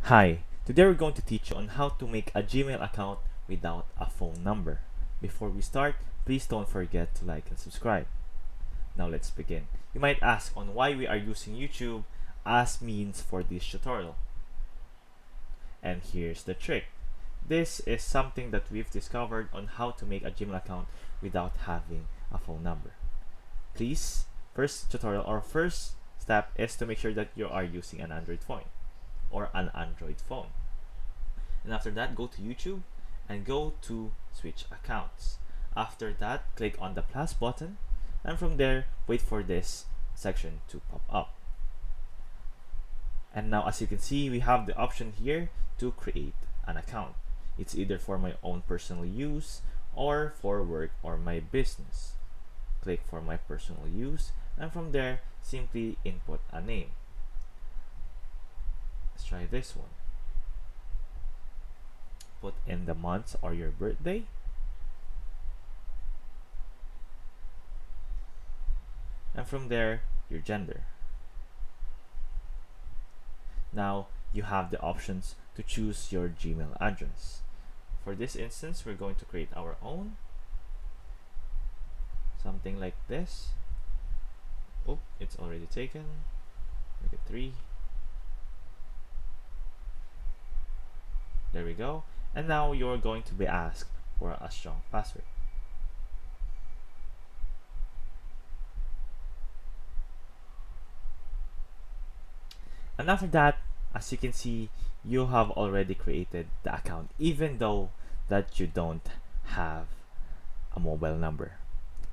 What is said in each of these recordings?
Hi, today we're going to teach you on how to make a Gmail account without a phone number. Before we start, please don't forget to like and subscribe. Now let's begin. You might ask on why we are using YouTube as means for this tutorial. And here's the trick. This is something that we've discovered on how to make a Gmail account without having a phone number. Please, first tutorial or first step is to make sure that you are using an Android phone or an Android phone. And after that, go to YouTube and go to switch accounts. After that, click on the plus button, and from there, wait for this section to pop up. And now, as you can see, we have the option here to create an account. It's either for my own personal use or for work or my business. Click for my personal use, and from there, simply input a name. Let's try this one. Put in the month or your birthday. And from there, your gender. Now, you have the options to choose your Gmail address. For this instance, we're going to create our own. Something like this. Oh, it's already taken. Make it 3. There we go. And now you're going to be asked for a strong password. And after that, as you can see, you have already created the account, even though that you don't have a mobile number.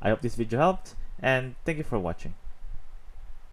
I hope this video helped, and thank you for watching.